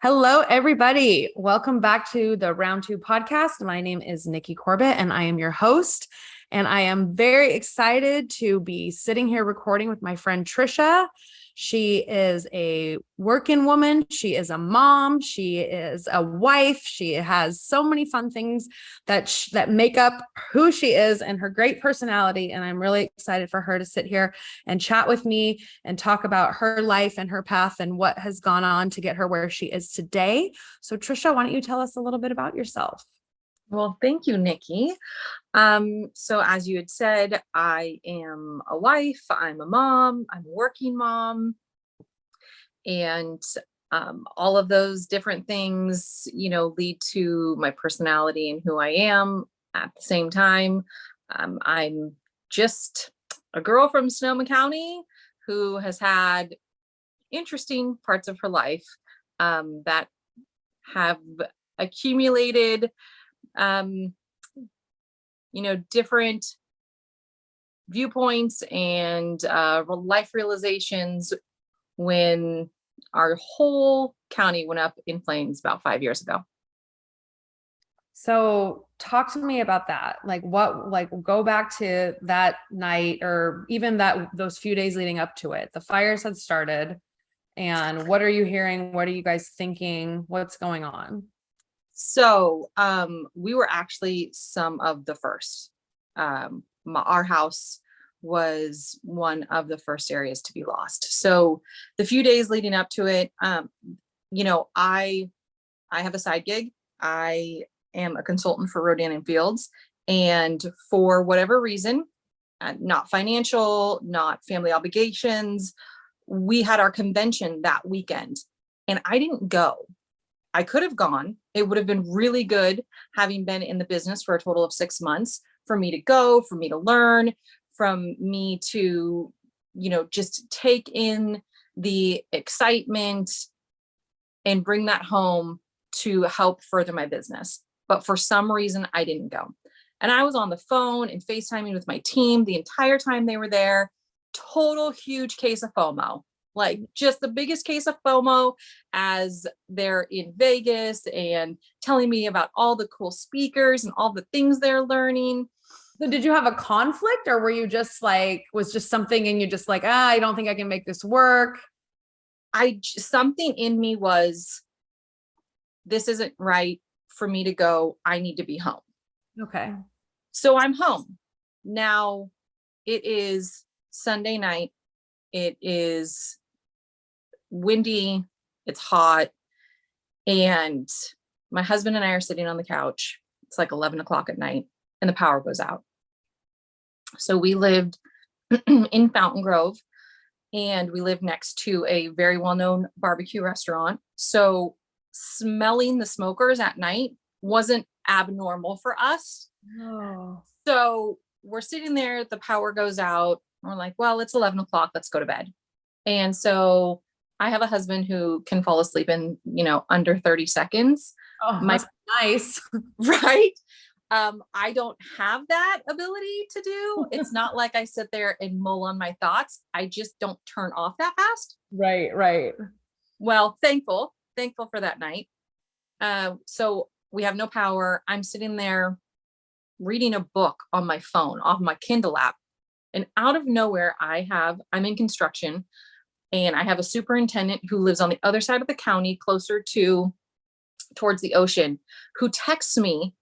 Hello, everybody. Welcome back to the Round Two podcast. My name is Nikki Corbett, and I am your host. And I am very excited to be sitting here recording with my friend Trisha. She is a working woman. She is a mom. She is a wife. She has so many fun things that make up who she is and her great personality. And I'm really excited for her to sit here and chat with me and talk about her life and her path and what has gone on to get her where she is today. So Trisha, why don't you tell us a little bit about yourself? Well, thank you, Nikki. So as you had said, I am a wife, I'm a mom, I'm a working mom, and all of those different things, lead to my personality and who I am. At the same time, I'm just a girl from Sonoma County who has had interesting parts of her life that have accumulated different viewpoints and life realizations when our whole county went up in flames about 5 years ago. So talk to me about that. Go back to that night or even those few days leading up to it. The fires had started, and what are you hearing? What are you guys thinking? What's going on? So we were actually some of the first. Our house was one of the first areas to be lost. So the few days leading up to it, I have a side gig. I am a consultant for Rodan and Fields, and for whatever reason, not financial, not family obligations, we had our convention that weekend, and I didn't go. I could have gone. It would have been really good, having been in the business for a total of 6 months, for me to go, for me to learn, from me to, just take in the excitement and bring that home to help further my business. But for some reason, I didn't go. And I was on the phone and FaceTiming with my team the entire time they were there. Total huge case of FOMO. Like just the biggest case of FOMO, as they're in Vegas and telling me about all the cool speakers and all the things they're learning. So did you have a conflict, or were you just was just something and you just I don't think I can make this work? Something in me was, this isn't right for me to go. I need to be home. Okay. So I'm home. Now it is Sunday night. It is windy, it's hot, and my husband and I are sitting on the couch. It's like 11 o'clock at night and the power goes out. So we lived in Fountain Grove, and we lived next to a very well-known barbecue restaurant. So smelling the smokers at night wasn't abnormal for us. Oh. So we're sitting there, the power goes out. We're like, well, it's 11 o'clock. Let's go to bed. And so I have a husband who can fall asleep in, under 30 seconds. Oh, that's nice. Right. I don't have that ability to do. It's not like I sit there and mull on my thoughts. I just don't turn off that fast. Right. Well, thankful for that night. So we have no power. I'm sitting there reading a book on my phone off my Kindle app. And out of nowhere, I'm in construction, and I have a superintendent who lives on the other side of the county, closer towards the ocean, who texts me,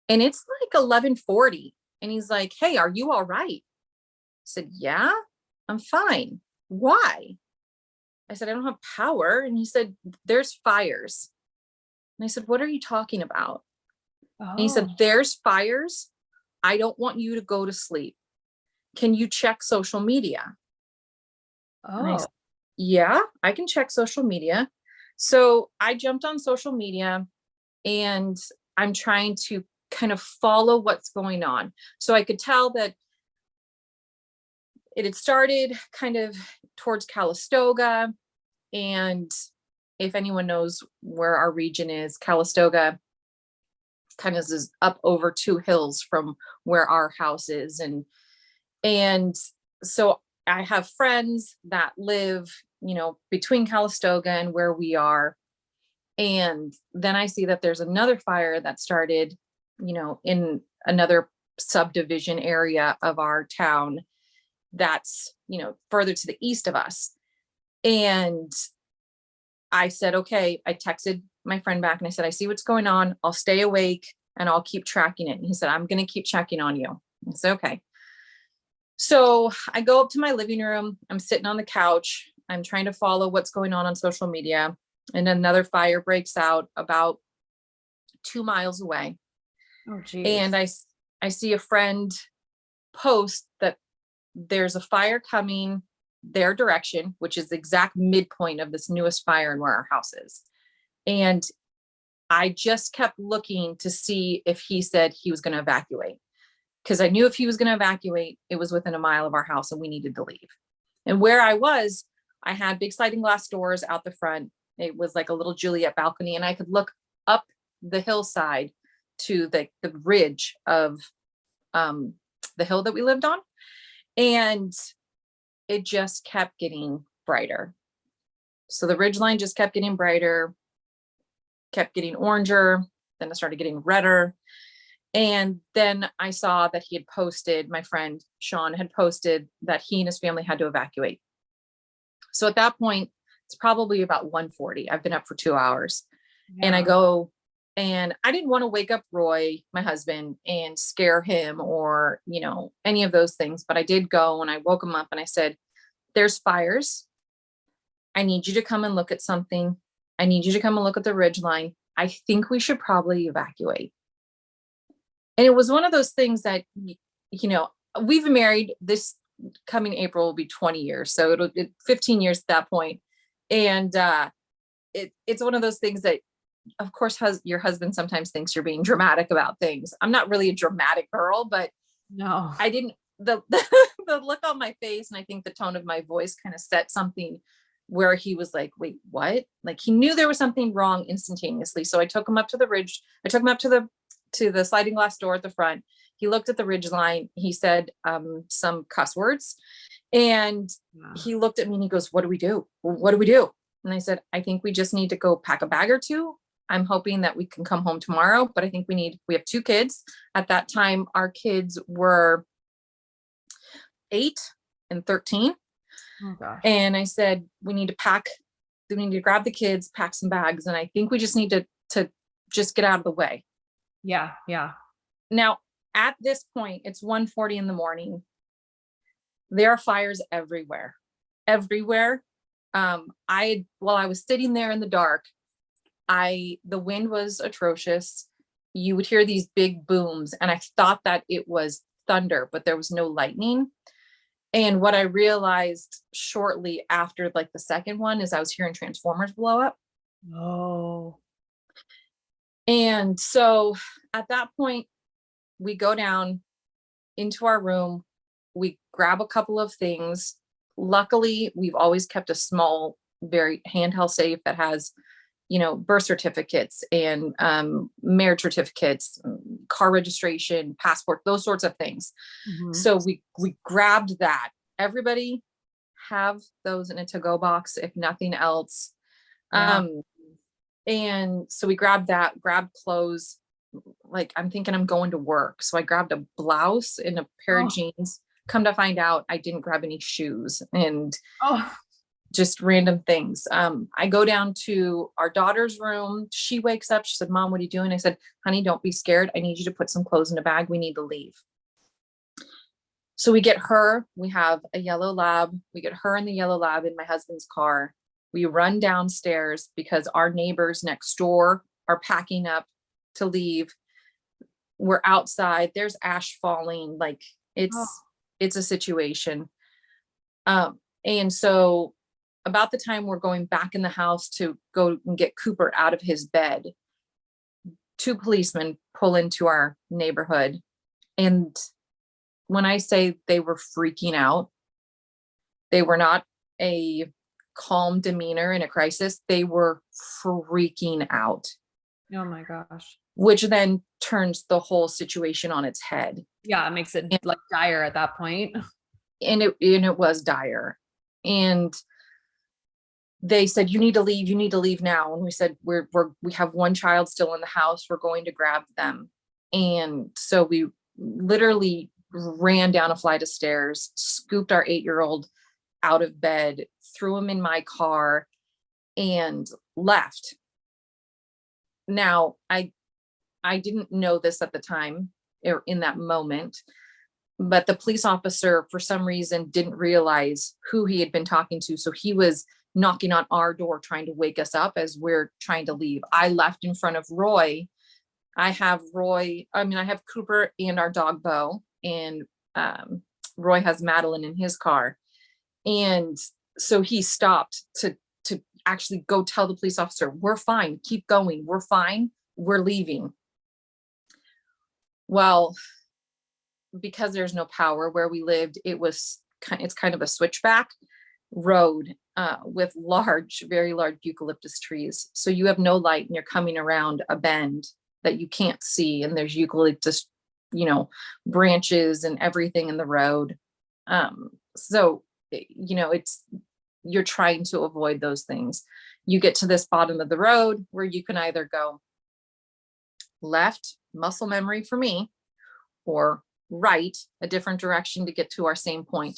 and it's like 11:40. And he's like, "Hey, are you all right?" I said, "Yeah, I'm fine." "Why?" I said, "I don't have power." And he said, "There's fires." And I said, "What are you talking about?" And he said, "There's fires. I don't want you to go to sleep. Can you check social media?" And I said, "Yeah, I can check social media." So I jumped on social media, and I'm trying to kind of follow what's going on. So I could tell that it had started kind of towards Calistoga. And if anyone knows where our region is, Calistoga kind of is up over 2 hills from where our house is. And so I have friends that live, between Calistoga and where we are. And then I see that there's another fire that started, in another subdivision area of our town that's, further to the east of us. And I said, okay, I texted my friend back and I said, I see what's going on. I'll stay awake and I'll keep tracking it. And he said, I'm going to keep checking on you. I said, okay. So I go up to my living room. I'm sitting on the couch. I'm trying to follow what's going on social media. And another fire breaks out about 2 miles away. Oh, geez. And I see a friend post that there's a fire coming their direction, which is the exact midpoint of this newest fire and where our house is. And I just kept looking to see if he said he was going to evacuate, because I knew if he was going to evacuate, it was within a mile of our house and we needed to leave. And where I was, I had big sliding glass doors out the front. It was like a little Juliet balcony, and I could look up the hillside to the ridge of the hill that we lived on. And it just kept getting brighter. So the ridge line just kept getting brighter, kept getting oranger. Then it started getting redder. And then I saw that he had posted, my friend Sean had posted that he and his family had to evacuate. So at that point, it's probably about 1:40. I've been up for 2 hours. Yeah. And I go, and I didn't want to wake up Roy, my husband, and scare him or, any of those things. But I did go and I woke him up and I said, there's fires. I need you to come and look at something. I need you to come and look at the ridge line. I think we should probably evacuate. And it was one of those things that, we've been married. This coming April will be 20 years. So it'll 15 years at that point. And it's one of those things that, of course, your husband sometimes thinks you're being dramatic about things. I'm not really a dramatic girl, but no, I didn't, the look on my face, and I think the tone of my voice kind of set something where he was like, wait, what? Like he knew there was something wrong instantaneously. So I took him up to the ridge. I took him up to the sliding glass door at the front. He looked at the ridge line. He said some cuss words, and he looked at me and he goes, what do we do? What do we do? And I said, I think we just need to go pack a bag or two. I'm hoping that we can come home tomorrow, but I think we have 2 kids. At that time, our kids were 8 and 13. Oh gosh. And I said, we need to grab the kids, pack some bags. And I think we just need to just get out of the way. Yeah. Yeah. Now, at this point, it's 1:40 in the morning. There are fires everywhere. While I was sitting there in the dark, the wind was atrocious. You would hear these big booms, and I thought that it was thunder, but there was no lightning. And what I realized shortly after like the second one is I was hearing transformers blow up. Oh. And so at that point, we go down into our room, we grab a couple of things. Luckily, we've always kept a small, very handheld safe that has, birth certificates and marriage certificates, car registration, passport, those sorts of things. Mm-hmm. So we grabbed that. Everybody have those in a to-go box, if nothing else. Yeah. And so we grabbed clothes. Like I'm thinking I'm going to work. So I grabbed a blouse and a pair of jeans. Come to find out, I didn't grab any shoes and just random things. I go down to our daughter's room. She wakes up. She said, Mom, what are you doing? I said, honey, don't be scared. I need you to put some clothes in a bag. We need to leave. So we get her. We have a yellow lab. We get her in the yellow lab in my husband's car. We run downstairs because our neighbors next door are packing up to leave. We're outside. There's ash falling. Like it's a situation. And so about the time we're going back in the house to go and get Cooper out of his bed, 2 policemen pull into our neighborhood. And when I say they were freaking out, they were not a calm demeanor in a crisis. They were freaking out. Oh my gosh. Which then turns the whole situation on its head. Yeah, it makes it like dire at that point. And it was dire. And they said, you need to leave now. And we said, we have one child still in the house. We're going to grab them. And so we literally ran down a flight of stairs, scooped our 8-year-old out of bed, threw him in my car, and left. Now, I didn't know this at the time or in that moment, but the police officer, for some reason, didn't realize who he had been talking to. So he was knocking on our door, trying to wake us up as we're trying to leave. I left in front of Roy. I have Cooper and our dog Bo, and Roy has Madeline in his car. And so he stopped to actually go tell the police officer, we're fine, keep going, we're fine, we're leaving. Well, because there's no power where we lived, it's kind of a switchback road with very large eucalyptus trees. So you have no light and you're coming around a bend that you can't see, and there's eucalyptus, branches and everything in the road. So, you're trying to avoid those things. You get to this bottom of the road where you can either go left, muscle memory for me, or right, a different direction to get to our same point.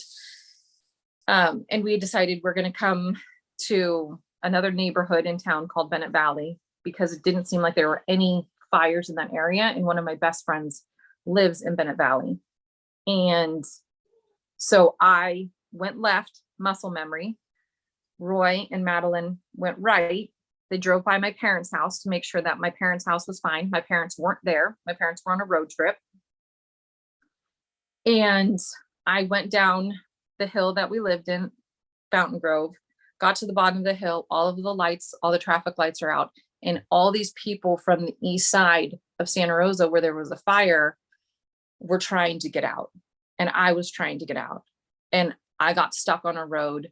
And we decided we're going to come to another neighborhood in town called Bennett Valley, because it didn't seem like there were any fires in that area. And one of my best friends lives in Bennett Valley. And so I went left, muscle memory. Roy and Madeline went right. They drove by my parents' house to make sure that my parents' house was fine. My parents weren't there. My parents were on a road trip. And I went down the hill that we lived in, Fountain Grove, got to the bottom of the hill. All of the lights, all the traffic lights are out. And all these people from the east side of Santa Rosa, where there was a fire, were trying to get out. And I was trying to get out. And I got stuck on a road,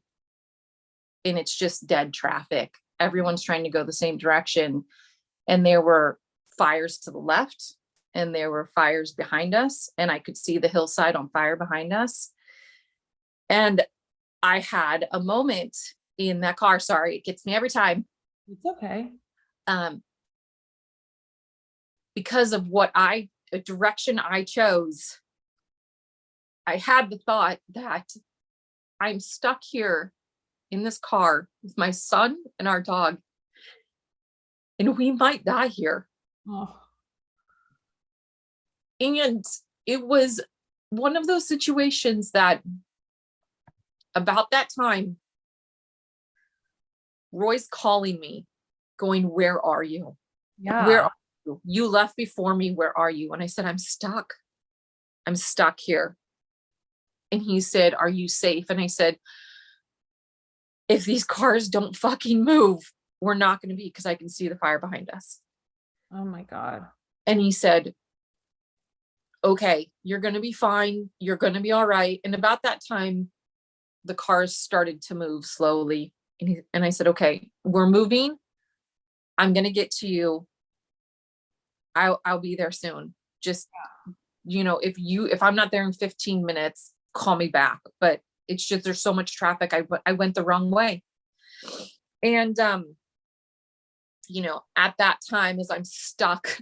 and it's just dead traffic. Everyone's trying to go the same direction. And there were fires to the left, and there were fires behind us. And I could see the hillside on fire behind us. And I had a moment in that car. Sorry, it gets me every time. It's okay. Because of a direction I chose, I had the thought that I'm stuck here in this car with my son and our dog, and we might die here. Oh. And it was one of those situations that about that time, Roy's calling me going, where are you? Yeah. Where are you? You left before me. Where are you? And I said, I'm stuck. I'm stuck here. And he said, are you safe? And I said, if these cars don't fucking move, we're not going to be, because I can see the fire behind us. Oh my God. And he said, okay, you're going to be fine. You're going to be all right. And about that time, the cars started to move slowly. And I said, okay, we're moving. I'm going to get to you. I'll be there soon. Just, if I'm not there in 15 minutes, call me back. But it's just, there's so much traffic. I went the wrong way. And, at that time, as I'm stuck,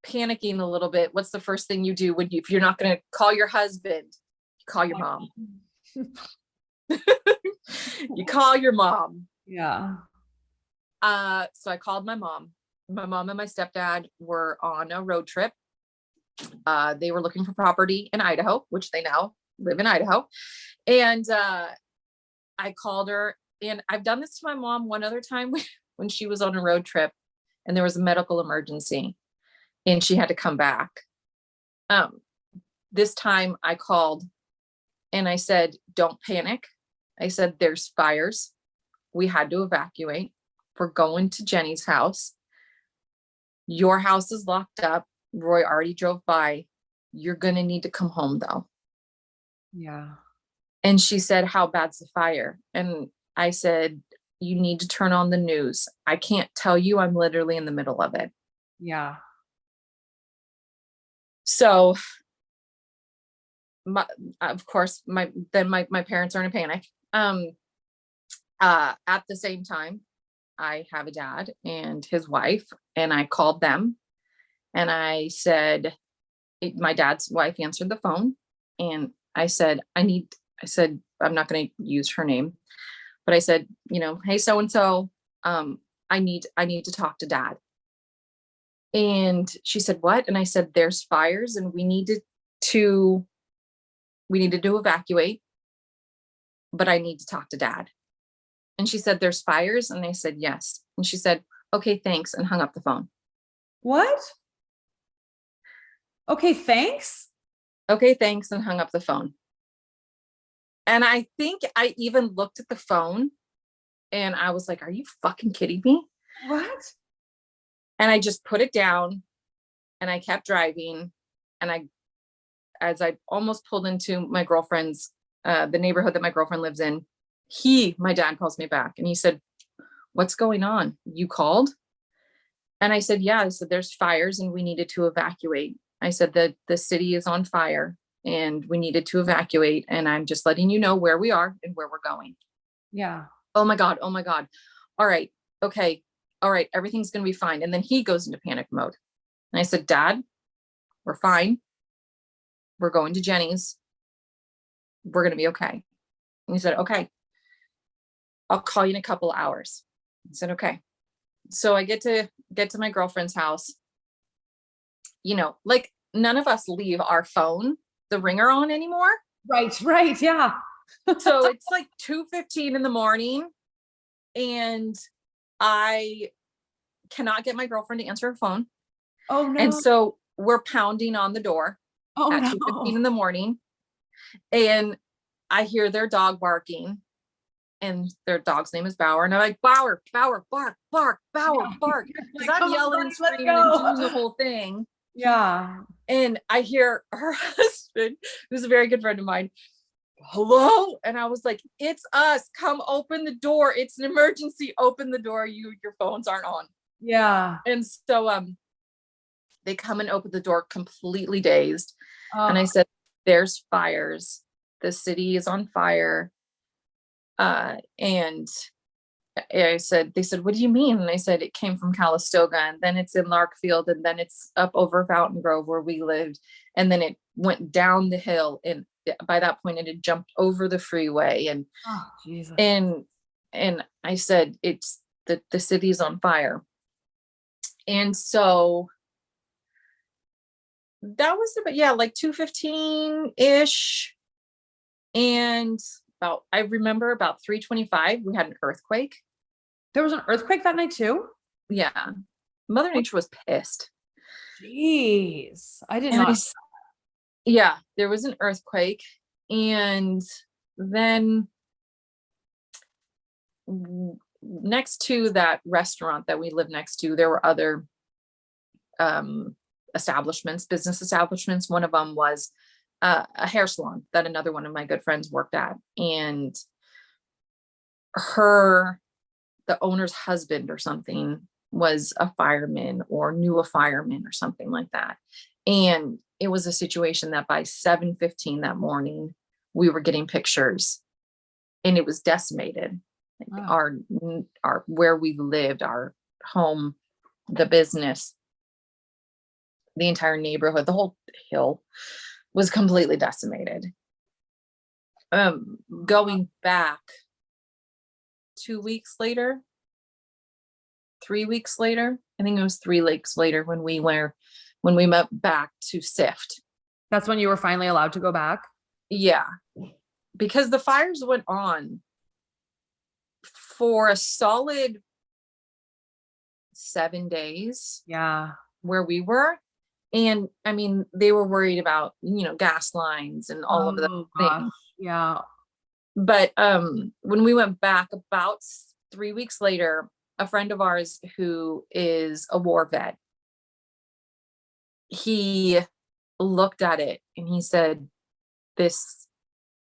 panicking a little bit, what's the first thing you do if you're not going to call your husband? You call your mom. You call your mom. Yeah. So I called my mom. My mom and my stepdad were on a road trip. They were looking for property in Idaho, which they now live in Idaho. And I called her, and I've done this to my mom one other time when she was on a road trip and there was a medical emergency and she had to come back. This time I called and I said, don't panic. I said, there's fires. We had to evacuate. We're going to Jenny's house. Your house is locked up. Roy already drove by. You're going to need to come home though. Yeah. And she said, how bad's the fire? And I said, you need to turn on the news. I can't tell you. I'm literally in the middle of it. Yeah. So of course, my parents are in a panic. At the same time, I have a dad and his wife, and I called them and I said, my dad's wife answered the phone, and I said, I'm not going to use her name, but I said, hey, so-and-so, I need to talk to dad. And she said, what? And I said, there's fires and we needed to evacuate, but I need to talk to dad. And she said, there's fires. And I said, yes. And she said, okay, thanks. And hung up the phone. What? Okay, thanks. Okay, thanks. And hung up the phone. And I think I even looked at the phone and I was like, are you fucking kidding me? What? And I just put it down and I kept driving. And as I almost pulled into my girlfriend's, the neighborhood that my girlfriend lives in, my dad calls me back and he said, what's going on? You called? And I said, yeah. I said, there's fires and we needed to evacuate. I said that the city is on fire and we needed to evacuate. And I'm just letting you know where we are and where we're going. Yeah. Oh my God. Oh my God. All right. Okay. All right. Everything's going to be fine. And then he goes into panic mode. And I said, Dad, we're fine. We're going to Jenny's. We're going to be okay. And he said, okay, I'll call you in a couple hours. I said, okay. So I get to my girlfriend's house, like none of us leave our phone, the ringer on anymore. Right. Yeah. So it's like 2:15 in the morning and I cannot get my girlfriend to answer her phone. Oh no. And so we're pounding on the door at 2:15 in the morning and I hear their dog barking and their dog's name is Bauer. And I'm like, Bauer, bark, Bauer, bark. Because I'm yelling and screaming and doing the whole thing. Yeah. And I hear her husband, who's a very good friend of mine, hello? And I was like, it's us. Come open the door. It's an emergency. Open the door. Your phones aren't on. Yeah. And so they come and open the door completely dazed. And I said, there's fires. The city is on fire. And they said, what do you mean? And I said, it came from Calistoga and then it's in Larkfield and then it's up over Fountain Grove where we lived. And then it went down the hill. And by that point it had jumped over the freeway and, Jesus. And I said, it's the city's on fire. And so that was about, like 2:15 ish. And I remember about 3:25, we had an earthquake. There was an earthquake that night too? Yeah. Mother Nature was pissed. Jeez. I did not. Yeah, there was an earthquake. And then next to that restaurant that we lived next to, there were other business establishments. One of them was a hair salon that another one of my good friends worked at. And the owner's husband or something was a fireman or knew a fireman or something like that. And it was a situation that by 7:15 that morning, we were getting pictures and it was decimated. Wow. Our where we lived, our home, the business, the entire neighborhood, the whole hill was completely decimated. Going back 2 weeks later, 3 weeks later, I think it was 3 weeks later when we went back to sift. That's when you were finally allowed to go back? Yeah, because the fires went on for a solid 7 days. Yeah. Where we were. And I mean, they were worried about, gas lines and all of the things. Yeah. But when we went back about 3 weeks later, a friend of ours who is a war vet, he looked at it and he said, this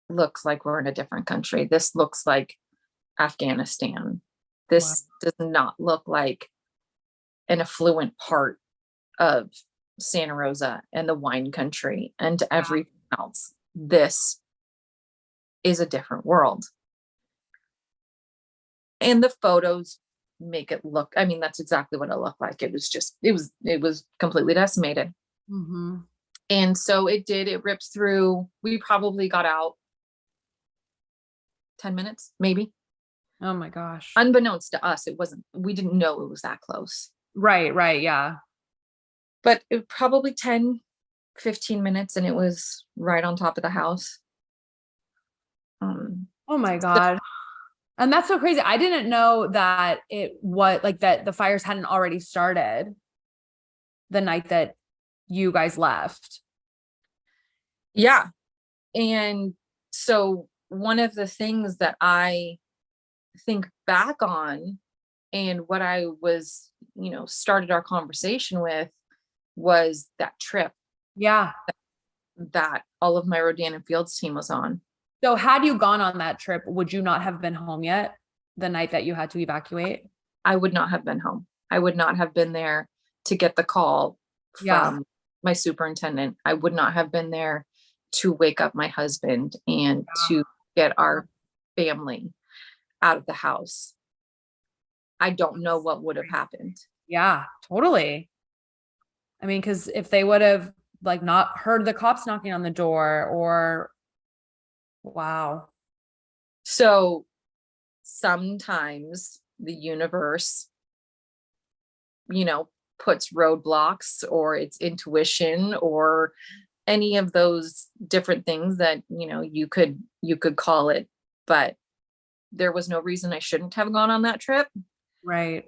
looks like we're in a different country. This looks like Afghanistan. This does not look like an affluent part of Santa Rosa and the wine country and everything else. This is a different world. And the photos make it look, I mean, that's exactly what it looked like. It was completely decimated. Mm-hmm. And so it ripped through. We probably got out 10 minutes, maybe. Oh my gosh. Unbeknownst to us, we didn't know it was that close. Right. Yeah. But it probably 10, 15 minutes, and it was right on top of the house. Oh my God. And that's so crazy. I didn't know that that the fires hadn't already started the night that you guys left. Yeah. And so one of the things that I think back on, and what I was, started our conversation with, was that trip Yeah. that all of my Rodan and Fields team was on. So had you gone on that trip, would you not have been home yet the night that you had to evacuate? I would not have been home. I would not have been there to get the call from my superintendent. I would not have been there to wake up my husband and to get our family out of the house. I don't know what would have happened. Yeah, totally. I mean, because if they would have not heard the cops knocking on the door, or wow. So sometimes the universe, puts roadblocks, or it's intuition, or any of those different things that, you could call it. But there was no reason I shouldn't have gone on that trip. Right.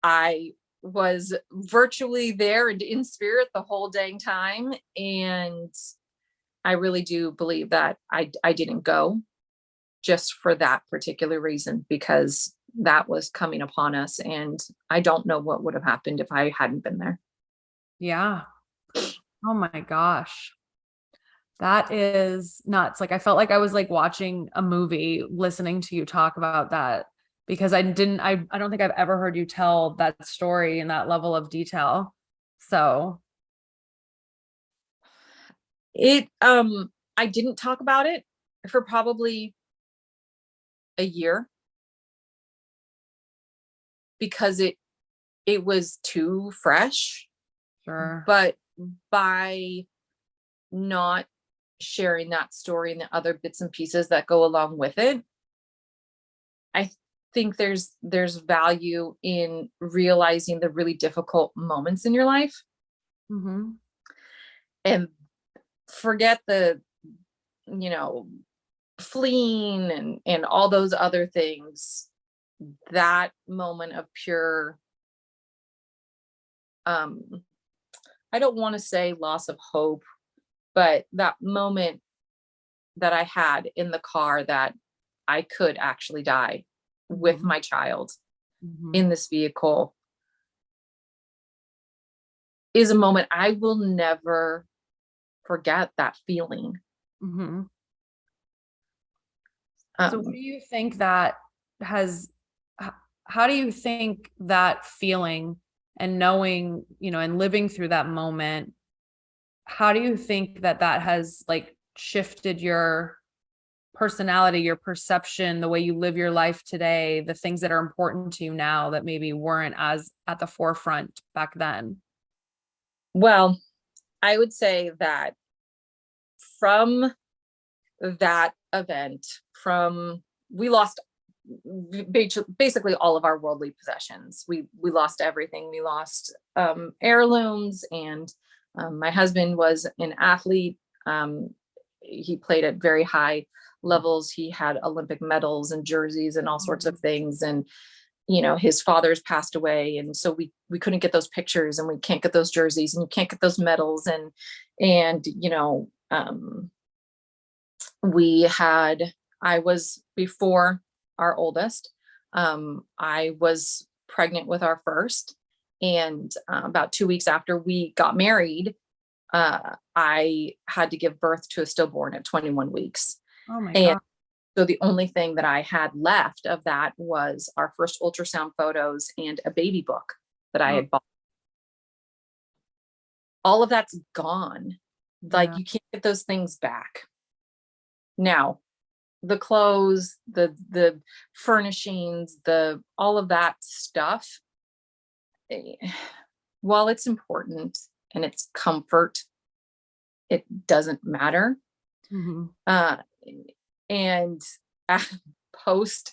I was virtually there and in spirit the whole dang time. And I really do believe that I didn't go just for that particular reason, because that was coming upon us. And I don't know what would have happened if I hadn't been there. Yeah. Oh my gosh. That is nuts. I felt like I was watching a movie listening to you talk about that, because I don't think I've ever heard you tell that story in that level of detail. So I didn't talk about it for probably a year, because it was too fresh. sure. But by not sharing that story and the other bits and pieces that go along with it, I think there's value in realizing the really difficult moments in your life, Mm-hmm. and forget the, fleeing and all those other things. That moment of pure, I don't want to say loss of hope, but that moment that I had in the car, that I could actually die with my child in this vehicle, is a moment I will never forget. That feeling. Mm-hmm. So what do you think that has, how do you think that feeling and knowing, and living through that moment, how do you think that has shifted your personality, your perception, the way you live your life today, the things that are important to you now that maybe weren't as at the forefront back then? Well, I would say that from that event, we lost basically all of our worldly possessions. We lost everything. We lost heirlooms, and my husband was an athlete. He played at very high levels. He had Olympic medals and jerseys and all sorts of things. And, his father's passed away. And so we couldn't get those pictures, and we can't get those jerseys, and you can't get those medals. I was before our oldest. I was pregnant with our first, and about 2 weeks after we got married, I had to give birth to a stillborn at 21 weeks. Oh my And God. so the only thing that I had left of that was our first ultrasound photos and a baby book that I had bought. All of that's gone. Yeah. You can't get those things back. Now, the clothes, the furnishings, all of that stuff, while it's important and it's comfort, it doesn't matter. Mm-hmm. And post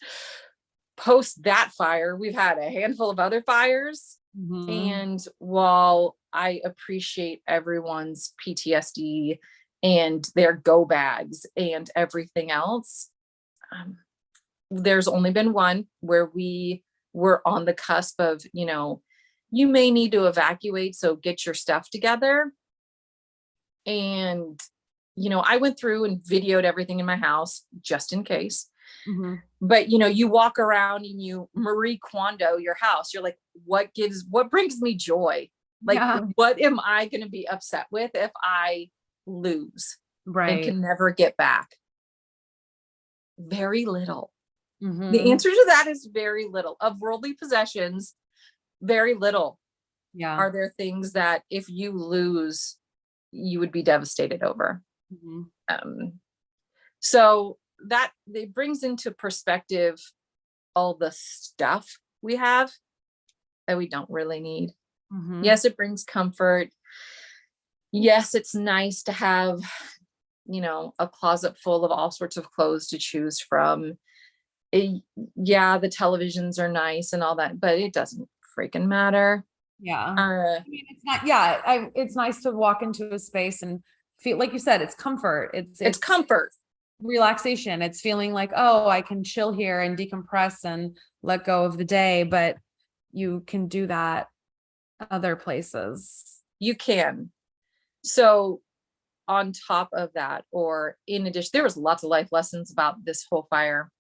that fire, we've had a handful of other fires. Mm-hmm. And while I appreciate everyone's PTSD and their go bags and everything else, there's only been one where we were on the cusp of, you may need to evacuate, so get your stuff together. And, I went through and videoed everything in my house just in case. Mm-hmm. But, you walk around and you Marie Kondo your house. You're like, what brings me joy? Like, what am I going to be upset with if I lose and can never get back? Very little. Mm-hmm. The answer to that is very little. Of worldly possessions, very little. Yeah. Are there things that if you lose, you would be devastated over? Mm-hmm. So that it brings into perspective all the stuff we have that we don't really need. Mm-hmm. Yes, it brings comfort. Yes, it's nice to have, a closet full of all sorts of clothes to choose from. Yeah, the televisions are nice and all that, but it doesn't freaking matter. Yeah. I mean, it's not, it's nice to walk into a space and feel, like you said, it's comfort. It's comfort. Relaxation. It's feeling like, oh, I can chill here and decompress and let go of the day, but you can do that other places. You can. So on top of that, or in addition, there was lots of life lessons about this whole fire.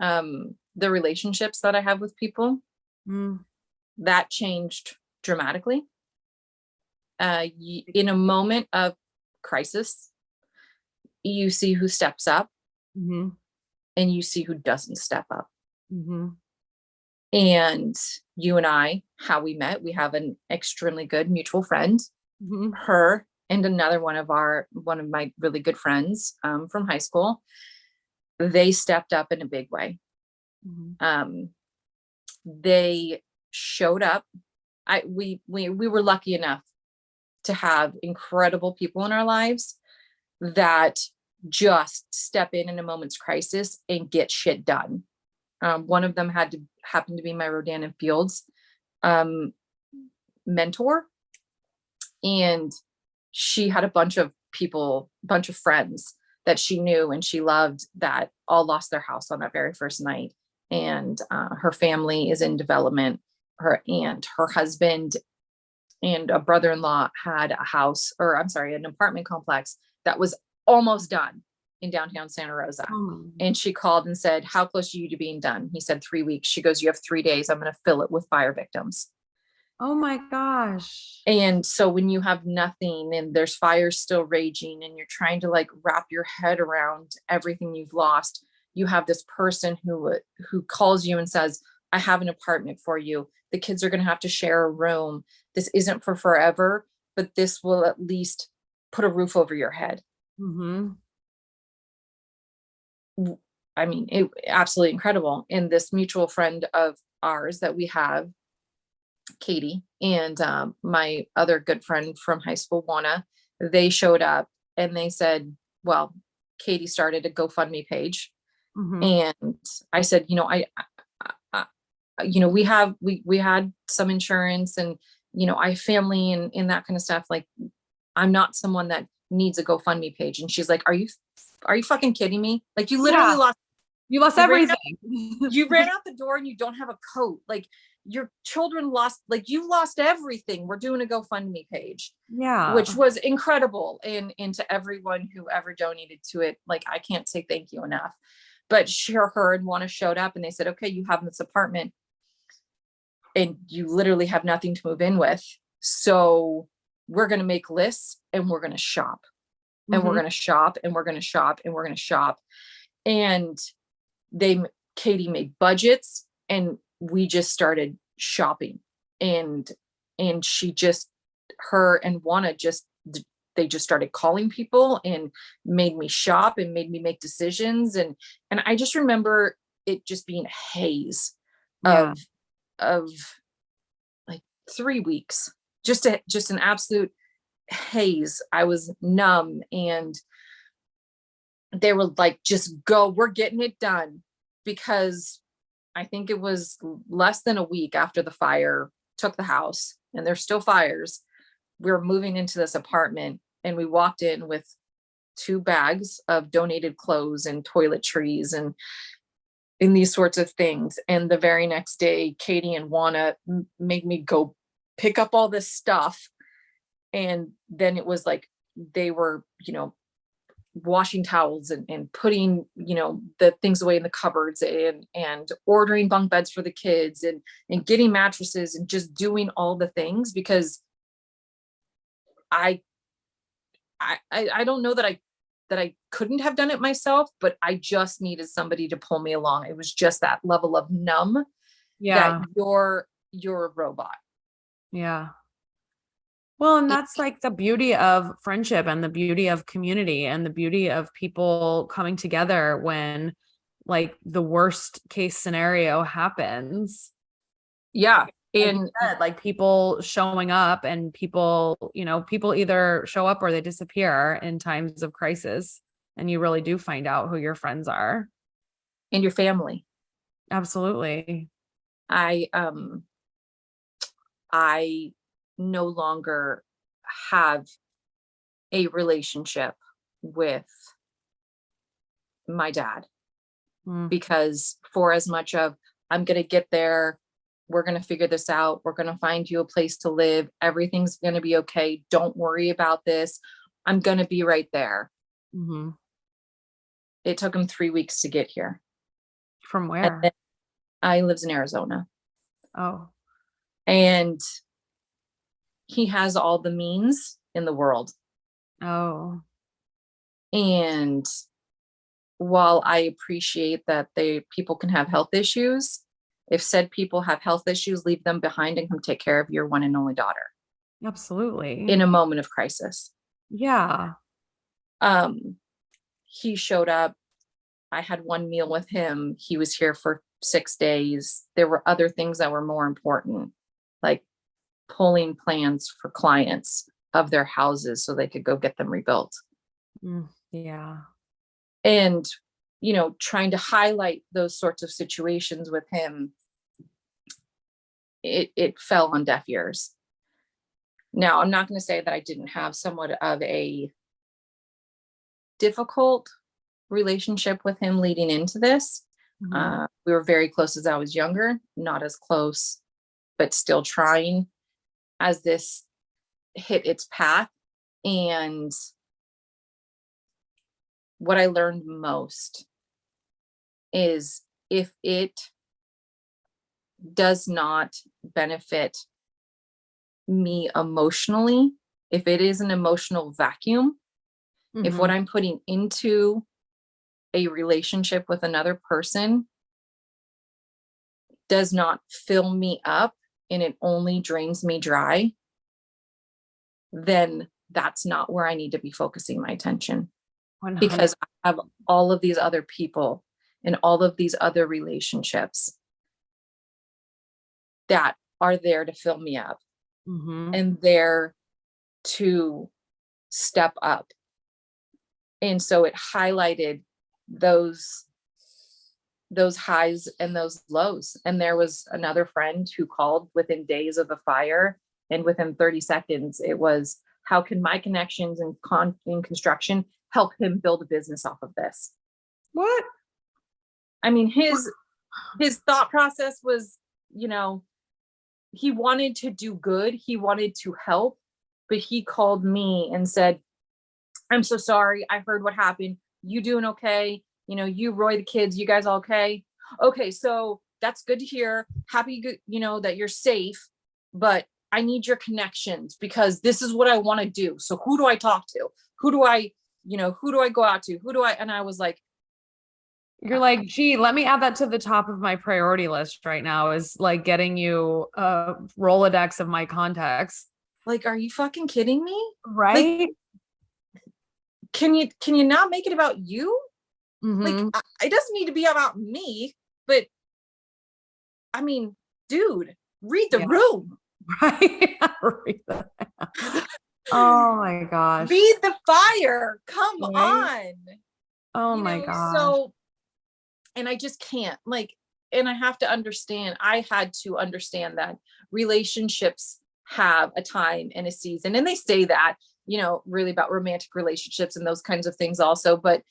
The relationships that I have with people, that changed dramatically. In a moment of crisis, you see who steps up, mm-hmm. and you see who doesn't step up. Mm-hmm. And you and I, how we met, we have an extremely good mutual friend, mm-hmm. her and another one of my really good friends from high school. They stepped up in a big way. Mm-hmm. They showed up. We were lucky enough to have incredible people in our lives that just step in a moment's crisis and get shit done. One of them happened to be my Rodan and Fields mentor, and she had a bunch of friends that she knew and she loved that all lost their house on that very first night. And her family is in development. Her aunt, her husband, and a brother-in-law had an apartment complex that was almost done in downtown Santa Rosa. And she called and said, how close are you to being done? He said 3 weeks. She goes, you have 3 days. I'm going to fill it with fire victims. Oh my gosh. And so when you have nothing and there's fires still raging and you're trying to wrap your head around everything you've lost, you have this person who calls you and says, I have an apartment for you. The kids are going to have to share a room. This isn't for forever, but this will at least put a roof over your head. Mm-hmm. I mean, it absolutely incredible. And this mutual friend of ours that we have, Katie, and my other good friend from high school, Juana, they showed up and they said, well, Katie started a GoFundMe page. Mm-hmm. And I said, we had some insurance and, I have family and that kind of stuff. I'm not someone that needs a GoFundMe page. And she's like, are you fucking kidding me? You literally lost everything. You ran out the door and you don't have a coat. Your children lost, you lost everything. We're doing a GoFundMe page. Yeah. Which was incredible. And to everyone who ever donated to it, I can't say thank you enough. But her and Juana showed up and they said, okay, you have this apartment and you literally have nothing to move in with. So we're going to make lists and we're going to shop. Mm-hmm. And we're going to shop and we're going to shop and we're going to shop. And Katie made budgets and we just started shopping. And her and Juana just they just started calling people and made me shop and made me make decisions. And I just remember it just being a haze Yeah. of like 3 weeks, just an absolute haze. I was numb, and they were like, just go, we're getting it done. Because I think it was less than a week after the fire took the house, and there's still fires. We were moving into this apartment, and we walked in with 2 bags of donated clothes and toiletries and in these sorts of things. And the very next day, Katie and Juana made me go pick up all this stuff. And then it was like, they were, washing towels and putting, the things away in the cupboards, and ordering bunk beds for the kids, and getting mattresses, and just doing all the things, because I don't know that I couldn't have done it myself, but I just needed somebody to pull me along. It was just that level of numb. Yeah. That you're a robot. Yeah. Well, and that's like the beauty of friendship, and the beauty of community, and the beauty of people coming together when like the worst case scenario happens. Yeah. Like And you said, like people showing up, and people either show up or they disappear in times of crisis. And you really do find out who your friends are. your family. Absolutely. I no longer have a relationship with my dad, because for as much of, I'm going to get there, we're going to figure this out, we're going to find you a place to live, everything's going to be okay, don't worry about this, I'm going to be right there. Mm-hmm. It took him 3 weeks to get here. From where? I lives in Arizona. Oh. And he has all the means in the world. Oh. And while I appreciate that people can have health issues, if said people have health issues, leave them behind and come take care of your one and only daughter. Absolutely. In a moment of crisis. Yeah. He showed up. I had one meal with him. He was here for 6 days. There were other things that were more important, like pulling plans for clients of their houses so they could go get them rebuilt. Yeah. And, trying to highlight those sorts of situations with him, it fell on deaf ears. Now, I'm not going to say that I didn't have somewhat of a difficult relationship with him leading into this. Mm-hmm. We were very close as I was younger, not as close, but still trying as this hit its path. And what I learned most is, if it does not benefit me emotionally, if it is an emotional vacuum, if what I'm putting into a relationship with another person does not fill me up and it only drains me dry, then that's not where I need to be focusing my attention. 100%. Because I have all of these other people and all of these other relationships that are there to fill me up and there to step up. And so it highlighted those highs and those lows. And there was another friend who called within days of the fire, and within 30 seconds, it was, how can my connections in construction help him build a business off of this? What? I mean, his thought process was, he wanted to do good. He wanted to help, but he called me and said, I'm so sorry. I heard what happened. You doing okay? You, Roy, the kids, you guys all okay? Okay. So that's good to hear. Happy, that you're safe, but I need your connections, because this is what I want to do. So who do I talk to? Who do I go out to? And I was like, you're like, gee, let me add that to the top of my priority list right now, is like getting you a Rolodex of my contacts. Like, are you fucking kidding me? Right? Like, can you not make it about you? Like, Mhm. it doesn't need to be about me, but I mean, dude, read the Yeah. room. Right. Read that. Oh my gosh. Read the fire. Come Right? on. Oh my gosh. So, and I just can't, like, and I have to understand, I had to understand that relationships have a time and a season. And they say that, really about romantic relationships and those kinds of things also, but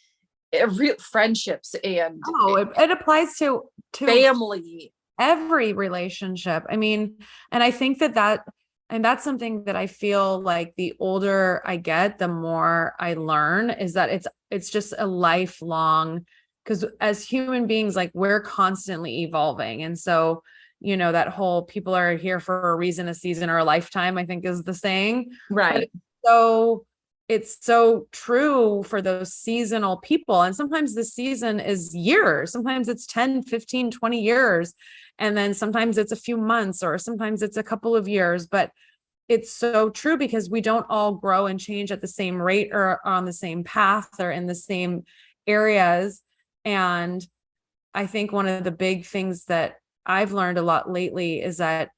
friendships and Oh, it applies to family. every relationship. I mean, and I think and that's something that I feel like the older I get, the more I learn, is that it's just a lifelong, because as human beings, like, we're constantly evolving. And so, that whole people are here for a reason, a season, or a lifetime, I think is the saying. But Right. it's so true for those seasonal people. And sometimes the season is years. Sometimes it's 10, 15, 20 years. And then sometimes it's a few months, or sometimes it's a couple of years. But it's so true, because we don't all grow and change at the same rate, or on the same path, or in the same areas. And I think one of the big things that I've learned a lot lately is that,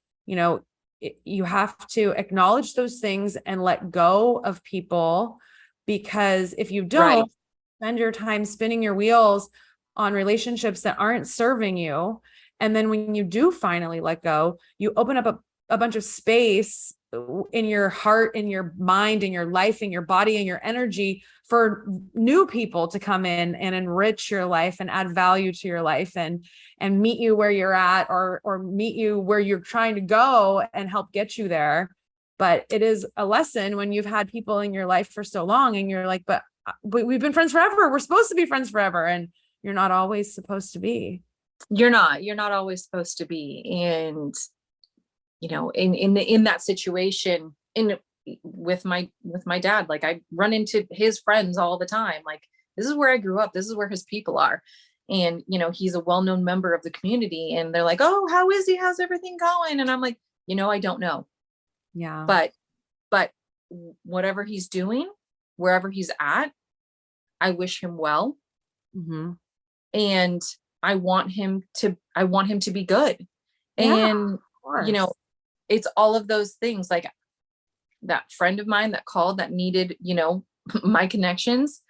you have to acknowledge those things and let go of people, because if you Right. don't, spend your time spinning your wheels on relationships that aren't serving you. And then when you do finally let go, you open up a bunch of space in your heart, in your mind, in your life, in your body, and your energy for new people to come in and enrich your life and add value to your life, and meet you where you're at, or meet you where you're trying to go and help get you there. But it is a lesson when you've had people in your life for so long, and you're like, but we've been friends forever. We're supposed to be friends forever. And you're not always supposed to be. You're not always supposed to be. And, in that situation, with my dad, like, I run into his friends all the time. Like, this is where I grew up. This is where his people are. And, he's a well-known member of the community, and they're like, oh, how is he? How's everything going? And I'm like, I don't know, Yeah. but whatever he's doing, wherever he's at, I wish him well. Mm-hmm. And I want him to be good. Yeah, And, of course. it's all of those things. Like, that friend of mine that called, that needed, my connections.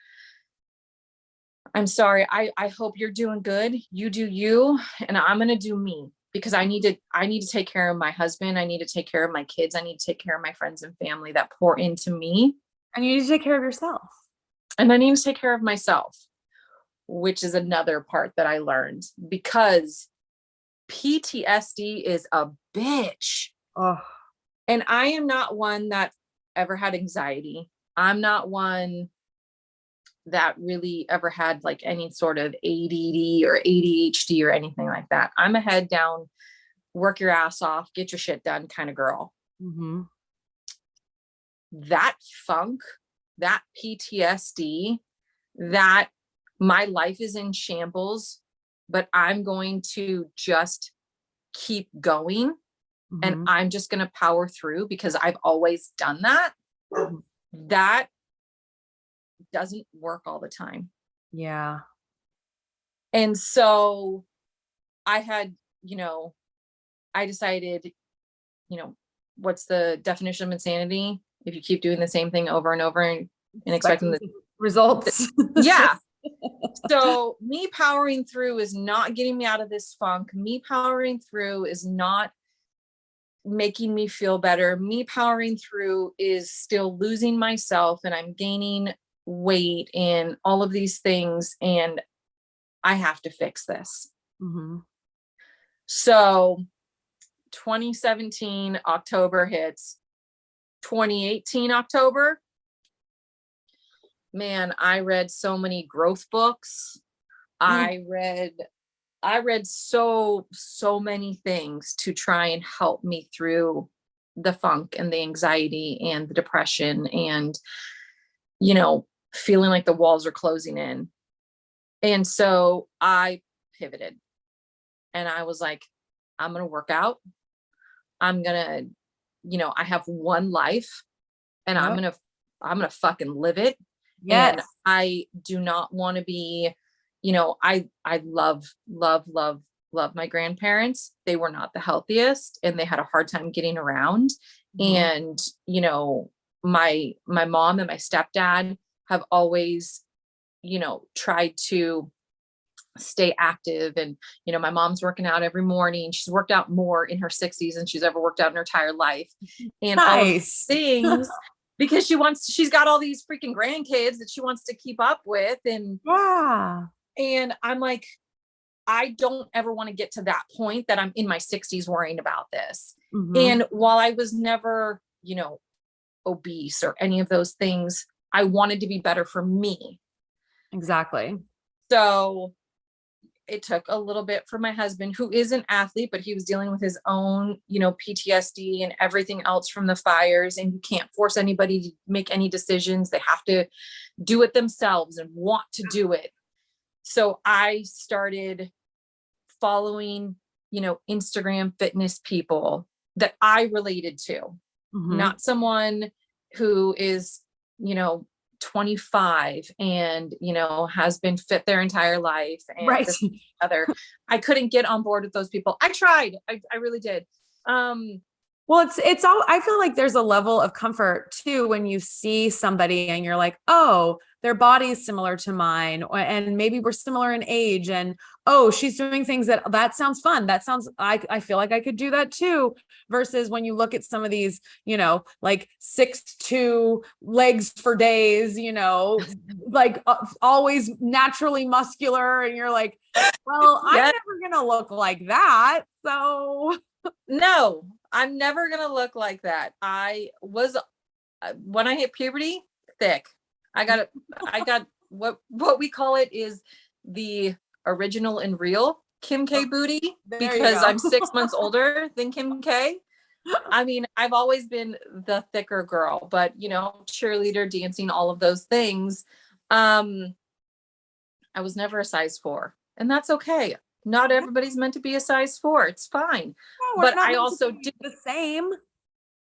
I'm sorry. I hope you're doing good. You do you, and I'm going to do me, because I need to take care of my husband. I need to take care of my kids. I need to take care of my friends and family that pour into me. And you need to take care of yourself. And I need to take care of myself, which is another part that I learned, because PTSD is a bitch. Oh, And I am not one that ever had anxiety. I'm not one that really ever had like any sort of ADD or ADHD or anything like that. I'm a head down, work your ass off, get your shit done kind of girl. mm-hmm. That funk, that PTSD, that my life is in shambles, but I'm going to just keep going. And Mm-hmm. I'm just going to power through, because I've always done that. Mm-hmm. That doesn't work all the time. Yeah. And so I had, I decided, what's the definition of insanity? If you keep doing the same thing over and over and expecting the results. Yeah. So me powering through is not getting me out of this funk. Me powering through is not making me feel better. Me powering through is still losing myself, and I'm gaining weight and all of these things. And I have to fix this. Mm-hmm. So 2017 October hits. 2018 October, man, I read so many growth books. I read so many things to try and help me through the funk and the anxiety and the depression and, feeling like the walls are closing in. And so I pivoted, and I was like, I'm going to work out. I'm going to, I have one life, and Yep. I'm going to fucking live it. And Yes. I do not want to be, I love my grandparents. They were not the healthiest and they had a hard time getting around. Mhm. And, my mom and my stepdad have always, tried to stay active. And, my mom's working out every morning. She's worked out more in her 60s than she's ever worked out in her entire life. And all of Nice. these things because she's got all these freaking grandkids that she wants to keep up with. Yeah. And I'm like, I don't ever want to get to that point that I'm in my 60s worrying about this. Mhm. And while I was never, obese or any of those things, I wanted to be better for me. Exactly. So it took a little bit for my husband, who is an athlete, but he was dealing with his own, PTSD and everything else from the fires. And you can't force anybody to make any decisions. They have to do it themselves and want to do it. So I started following, Instagram fitness people that I related to, Mhm. not someone who is, 25 and, has been fit their entire life and Right. this other. I couldn't get on board with those people. I tried. I really did. Well, it's all, I feel like there's a level of comfort too when you see somebody and you're like, oh, their body is similar to mine, and maybe we're similar in age, and oh, she's doing things that sounds fun. That sounds, I feel like I could do that too. Versus when you look at some of these, like 6'2" legs for days, like always naturally muscular, and you're like, well, I'm Yeah. never gonna look like that. So No, I'm never going to look like that. I was, when I hit puberty, thick. I got what we call it is the original and real Kim K booty, there you because go. I'm 6 months older than Kim K. I mean, I've always been the thicker girl, but cheerleader, dancing, all of those things. I was never a size 4, and that's okay. Not everybody's meant to be a size 4. It's fine. No, we're But not I meant to also be the same.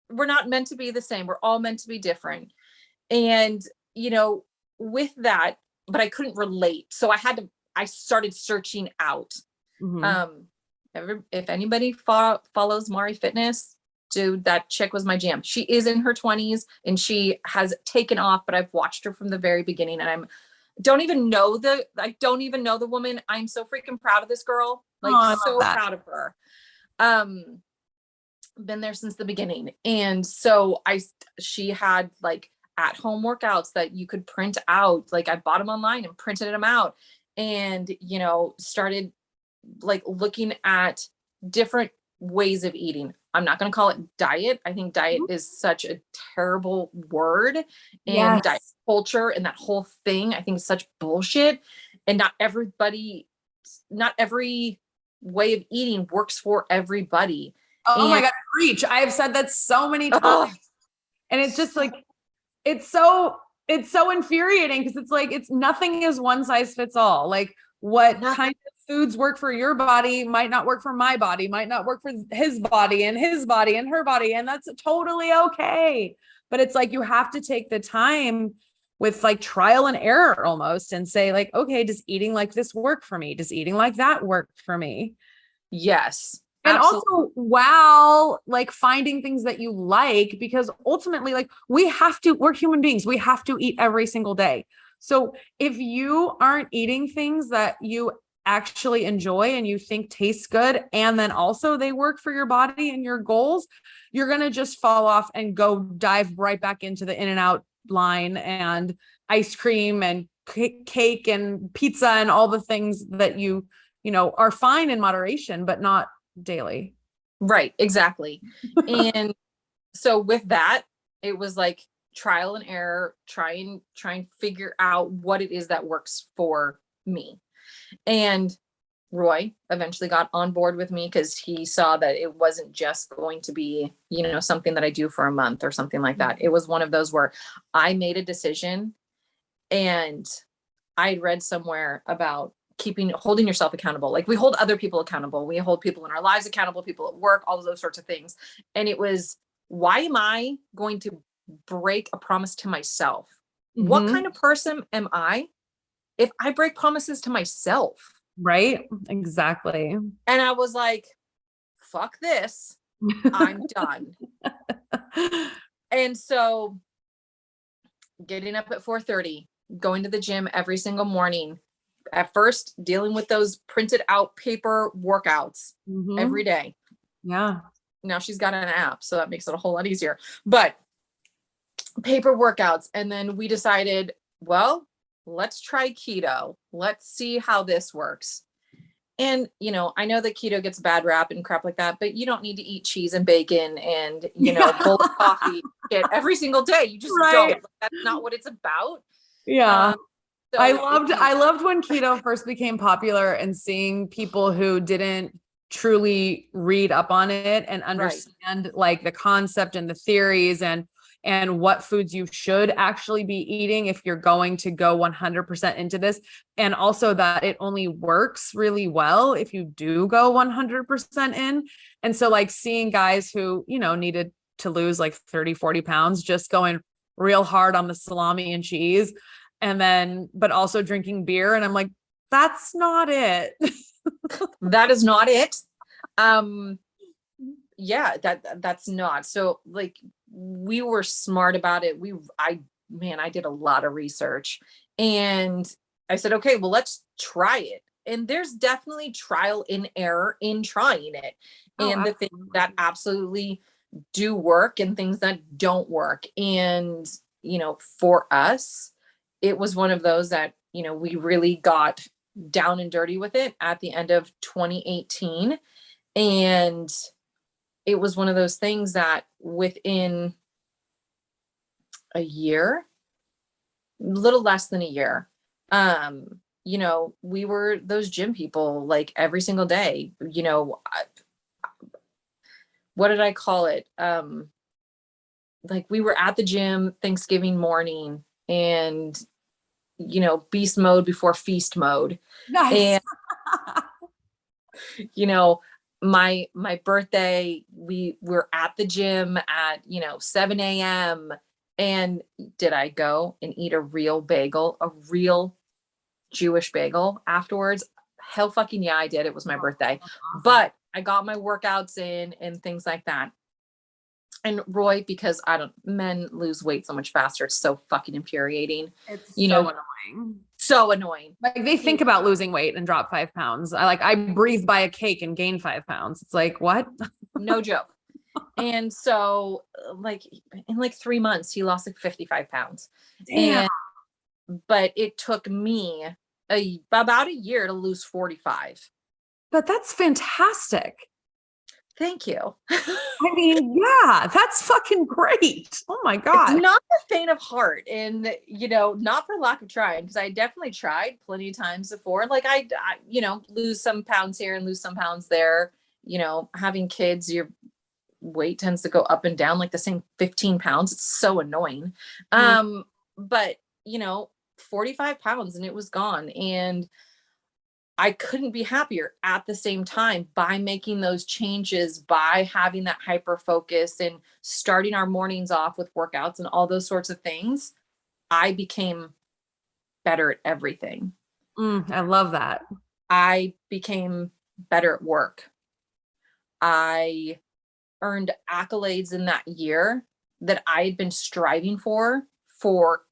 we're not meant to be the same. We're all meant to be different. And, with that, but I couldn't relate. So I started searching out. Mhm. Um, if anybody follows Mari Fitness, dude, that chick was my jam. She is in her 20s and she has taken off, but I've watched her from the very beginning, and I don't even know the woman. I'm so freaking proud of this girl. Oh, Like, I love so that. proud of her. Been there since the beginning. And so she had like at home workouts that you could print out. Like I bought them online and printed them out, and, started like looking at different ways of eating. I'm not going to call it diet. I think diet Mhm. is such a terrible word, and diet Yes. culture and that whole thing, I think is such bullshit. And not every way of eating works for everybody. Oh my And God, preach. I have said that so many times. oh, And it's just like, it's so infuriating because it's like, nothing is one size fits all. Like what no, kind of foods work for your body might not work for my body, might not work for his body and her body. And that's totally okay. But it's like, you have to take the time with like trial and error almost and say like, okay, does eating like this work for me? Does eating like that work for me? yes, And absolutely. also, while like finding things that you like, because ultimately, like we're human beings, we have to eat every single day. So if you aren't eating things that you actually enjoy and you think taste good, and then also they work for your body and your goals, you're going to just fall off and go dive right back into the In-N-Out line and ice cream and cake and pizza and all the things that are fine in moderation, but not daily. Right, exactly. And so with that, it was like trial and error, try and figure out what it is that works for me. And Roy eventually got on board with me because he saw that it wasn't just going to be, something that I do for a month or something like that. It was one of those where I made a decision, and I'd read somewhere about holding yourself accountable. Like we hold other people accountable. We hold people in our lives accountable, people at work, all of those sorts of things. And it was, why am I going to break a promise to myself? What Mhm. kind of person am I if I break promises to myself? Right? Exactly. And I was like, fuck this. I'm done. And so getting up at 4:30, going to the gym every single morning, at first dealing with those printed out paper workouts every Mhm. day. Yeah. Now she's got an app, so that makes it a whole lot easier. But paper workouts. And then we decided, well, let's try keto. Let's see how this works. And, I know that keto gets a bad rap and crap like that, but you don't need to eat cheese and bacon and, Yeah. bullet coffee shit every single day. You just don't. Right. Like, that's not what it's about. Yeah. Um, so if you, I loved when keto first became popular and seeing people who didn't truly read up on it and right, understand like the concept and the theories and what foods you should actually be eating if you're going to go 100% into this, and also that it only works really well if you do go 100% in. And so like seeing guys who, needed to lose like 30-40 pounds just going real hard on the salami and cheese, and then but also drinking beer, and I'm like, that's not it. that is not it. Yeah, that's not. So like we were smart about it. I did a lot of research, and I said, okay, well, let's try it. And there's definitely trial and error in trying it. Oh, And the things that absolutely. absolutely do work and things that don't work. And, for us, it was one of those that, we really got down and dirty with it at the end of 2018. And it was one of those things that within a year, little less than a year, we were those gym people like every single day. What did I call it? Like we were at the gym Thanksgiving morning and, beast mode before feast mode. Nice. And, you know, my birthday, we were at the gym at, 7 a.m. And did I go and eat a real bagel, a real Jewish bagel afterwards? Hell fucking yeah, I did. It was my birthday. Awesome. But I got my workouts in and things like that. And Roy, because men lose weight so much faster. It's so fucking infuriating. It's You so know, annoying. so annoying. Like they think about losing weight and drop 5 pounds. I breathe by a cake and gain 5 pounds. It's like, what? No joke. And so like in like 3 months, he lost like 55 pounds. Damn. And but it took me about a year to lose 45. But that's fantastic. Thank you. I mean, yeah, that's fucking great. Oh my It's God. not a faint of heart, and not for lack of trying, because I definitely tried plenty of times before. Like I lose some pounds here and lose some pounds there. Having kids, your weight tends to go up and down like the same 15 pounds. It's so annoying. But 45 pounds and it was gone, and I couldn't be happier at the same time by making those changes, by having that hyper focus and starting our mornings off with workouts and all those sorts of things. I became better at everything. I love that. I became better at work. I earned accolades in that year that I had been striving for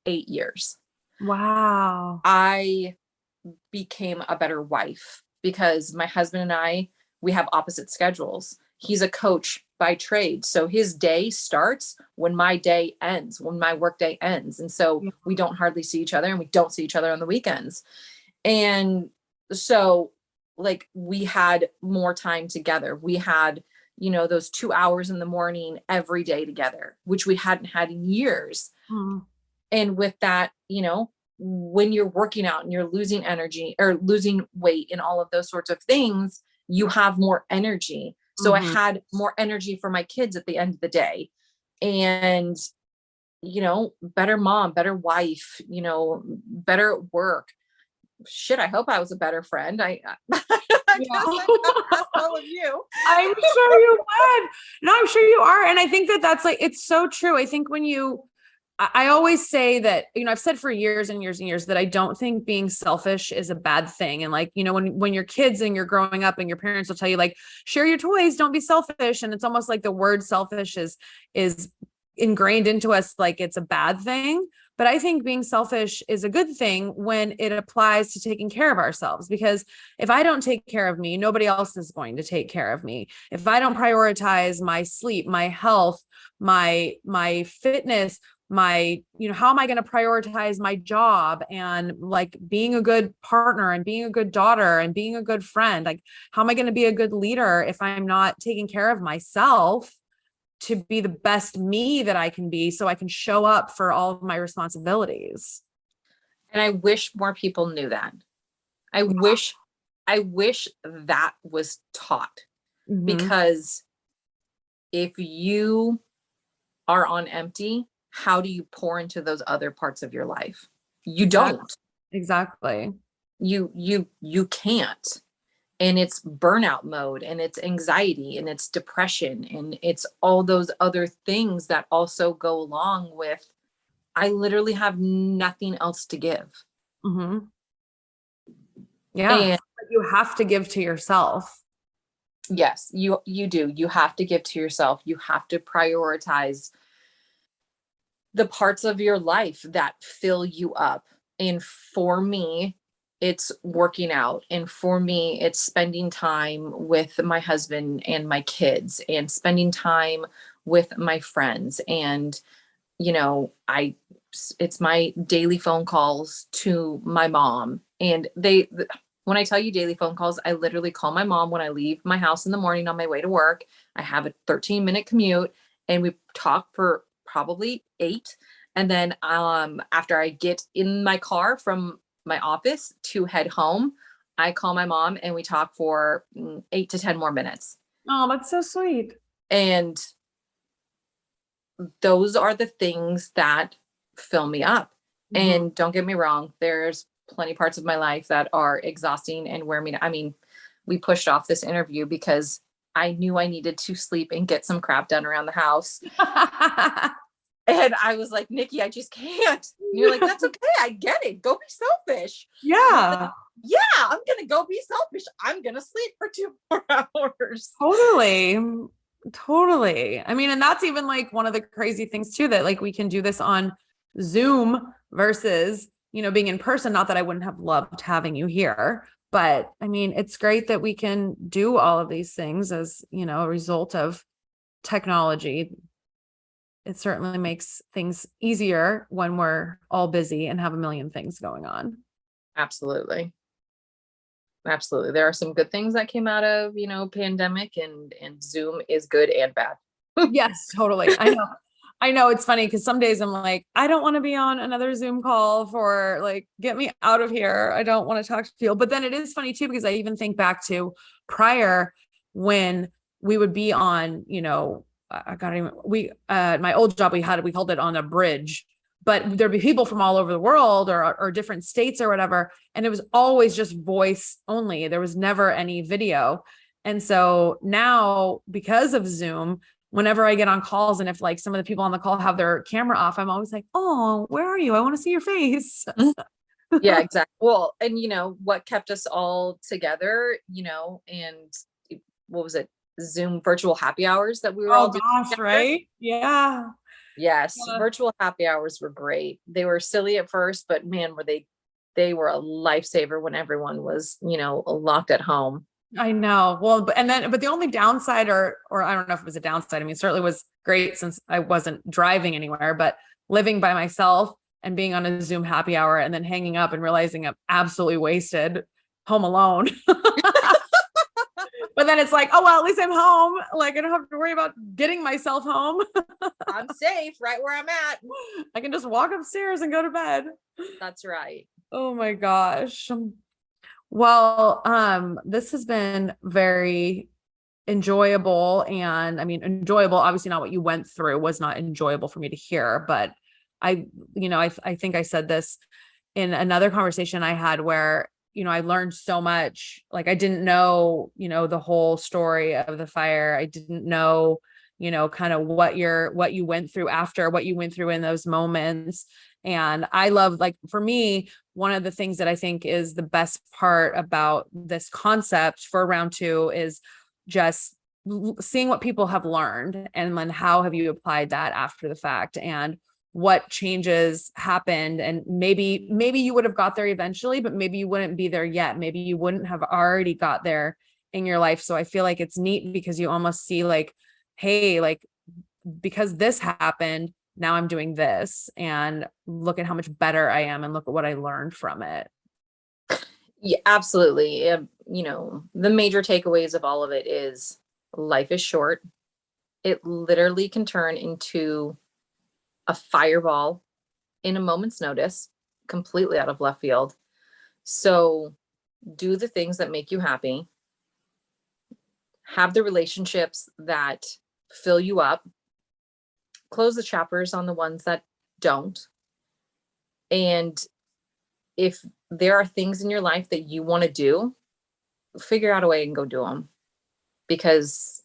8 years. Wow. I became a better wife because my husband and I, we have opposite schedules. He's a coach by trade. So his day starts when my day ends, when my work day ends. And so we don't hardly see each other, and we don't see each other on the weekends. And so like we had more time together. We had, those 2 hours in the morning every day together, which we hadn't had in years. And with that, when you're working out and you're losing energy or losing weight and all of those sorts of things, you have more energy. So I had more energy for my kids at the end of the day. And, better mom, better wife, better at work. Shit, I hope I was a better friend. I guess I asked all of you. I'm sure you would. No, I'm sure you are. And I think that that's like, it's so true. I think when you I always say that, I've said for years and years and years that I don't think being selfish is a bad thing. And like, when you're kids and you're growing up and your parents will tell you like, share your toys, don't be selfish. And it's almost like the word selfish is ingrained into us like it's a bad thing. But I think being selfish is a good thing when it applies to taking care of ourselves, because if I don't take care of me, nobody else is going to take care of me. If I don't prioritize my sleep, my health, my fitness, how am I going to prioritize my job and like being a good partner and being a good daughter and being a good friend? Like, how am I going to be a good leader if I'm not taking care of myself to be the best me that I can be, so I can show up for all of my responsibilities? And I wish more people knew that. I wish that was taught, because if you are on empty, how do you pour into those other parts of your life? You don't. Exactly. You can't. And it's burnout mode, and it's anxiety, and it's depression, and it's all those other things that also go along with, I literally have nothing else to give. Yeah. And you have to give to yourself. yes, you do. You have to give to yourself. You have to prioritize the parts of your life that fill you up. And for me, it's working out. And for me, it's spending time with my husband and my kids, and spending time with my friends. And, it's my daily phone calls to my mom. And when I tell you daily phone calls, I literally call my mom when I leave my house in the morning on my way to work. I have a 13-minute commute, and we talk for probably 8. And then after I get in my car from my office to head home, I call my mom and we talk for 8 to 10 more minutes. Oh, that's so sweet. And those are the things that fill me up. And don't get me wrong, there's plenty parts of my life that are exhausting and wear me down. I mean, we pushed off this interview because I knew I needed to sleep and get some crap done around the house. And I was like, Nikki, I just can't. And you're like, that's okay. I get it. Go be selfish. Yeah. Like, yeah, I'm going to go be selfish. I'm going to sleep for 2 more hours. Totally. I mean, and that's even like one of the crazy things too, that like we can do this on Zoom versus, being in person. Not that I wouldn't have loved having you here, but I mean, it's great that we can do all of these things as, a result of technology. It certainly makes things easier when we're all busy and have a million things going on. Absolutely. There are some good things that came out of, pandemic, and Zoom is good and bad. Yes, totally. I know it's funny because some days I'm like, I don't want to be on another Zoom call for like, get me out of here. I don't want to talk to people. But then it is funny too, because I even think back to prior when we would be on, my old job, we called it on a bridge, but there'd be people from all over the world or different states or whatever. And it was always just voice only. There was never any video. And so now, because of Zoom, whenever I get on calls, and if like some of the people on the call have their camera off, I'm always like, oh, where are you? I want to see your face. Yeah, exactly. Well, and what kept us all together, and what was it? Zoom virtual happy hours that we were all doing together. Right? Yeah. Yes. Virtual happy hours were great. They were silly at first, but man, they were a lifesaver when everyone was, locked at home. I know. Well, but the only downside or I don't know if it was a downside. I mean, it certainly was great since I wasn't driving anywhere, but living by myself and being on a Zoom happy hour and then hanging up and realizing I'm absolutely wasted home alone. But then it's like, oh, well, at least I'm home. Like, I don't have to worry about getting myself home. I'm safe right where I'm at. I can just walk upstairs and go to bed. That's right. Oh my gosh. Well, this has been very enjoyable. And I mean, enjoyable, obviously not what you went through was not enjoyable for me to hear, but I think I said this in another conversation I had where, I learned so much. Like I didn't know, the whole story of the fire. I didn't know, kind of what you went through after, what you went through in those moments. And I love, like, for me, one of the things that I think is the best part about this concept for round two is just seeing what people have learned, and then how have you applied that after the fact, and what changes happened. And maybe you would have got there eventually, but maybe you wouldn't be there yet. Maybe you wouldn't have already got there in your life. So I feel like it's neat because you almost see like, hey, like, because this happened, now I'm doing this, and look at how much better I am, and look at what I learned from it. Yeah, absolutely. The major takeaways of all of it is life is short. It literally can turn into a fireball in a moment's notice, completely out of left field. So do the things that make you happy. Have the relationships that fill you up. Close the chapters on the ones that don't. And if there are things in your life that you want to do, figure out a way and go do them. Because,